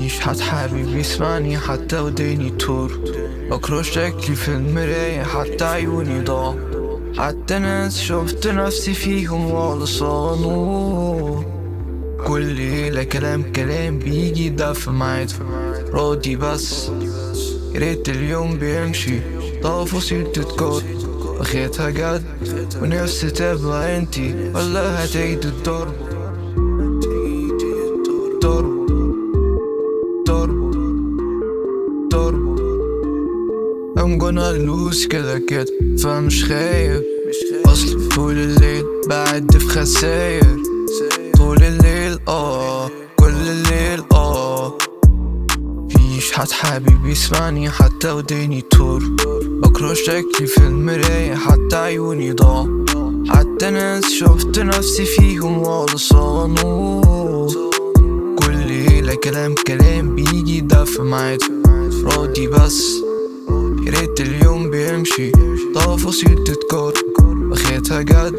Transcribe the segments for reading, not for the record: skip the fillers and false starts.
فيش حد حبيبي يسمعني حتى وديني تور، بكره شكلي في المراية حتى عيوني ضاع، حتى ناس شفت نفسي فيهم ولا صانوا. كل ليلة كلام بيجي ده في ميعاد راضي بس ياريت اليوم بيمشي تفاصيل تتكرر، واخدها جد ونفسي تبقى انتي ولا هتعيد الضرب. ضرب ضرب ضرب I'm gonna lose كده فمش خايف، اصل طول الليل بعد في خساير، طول الليل كل الليل فيش حد حبيبي يسمعني حتى وديني تور، بكره شكلي في المراية حتى عيوني ضاع، حتى ناس شفت نفسي فيهم ولا صانوا. كل ليلة كلام بيجي ده في ميعاد راضي بس ياريت اليوم بيمشي تفاصيل تتكرر، واخدها جد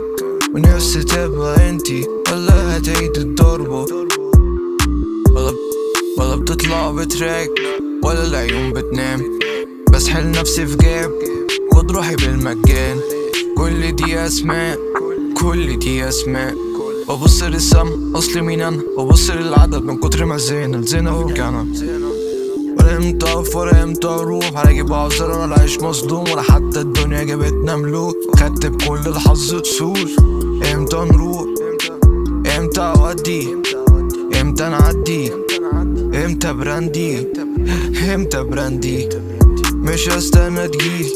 ونفسي تبقى انتي ولا هتعيد الضربة. ولا بتطلع بتراك ولا العيون بتنام، بسحل نفسي في جاب خد روحي بالمجان. كل دي اسماء ببص للسما اصل مين انا، ببص للعدد من كتر ما الزينة وجعنا. ولا امتى اقف ولا امتى اروح، ولا اجيب اعذار ولا اعيش مصدوم، ولا حتى الدنيا جابتنا ملوك خدت بكل الحظ تسول. امتى نروح امتى اودي امتى نعدي امتى براندي مش هستنى تجيلي،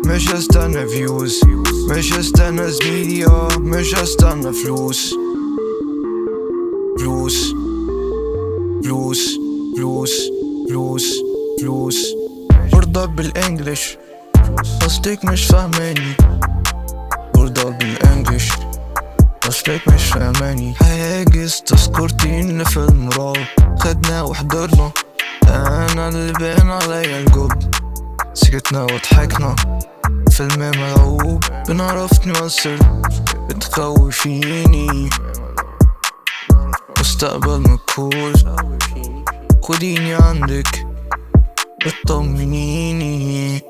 مش هستنى فيوز، مش هستنى زميلي مش هستنى فلوس. برضاك بالانجلش قصدك مش فاهماني، برضاك بالانجلش قصدك مش فاهماني. هاجس تذكرتين في المراو خدنا وحضرنا، انا اللي بان عليا الجبن، سكتنا وضحكنا فيلم مرعوب بنعرف نمثل بتخوفيني، مستقبل مجهول خديني عندك بتطمنيني.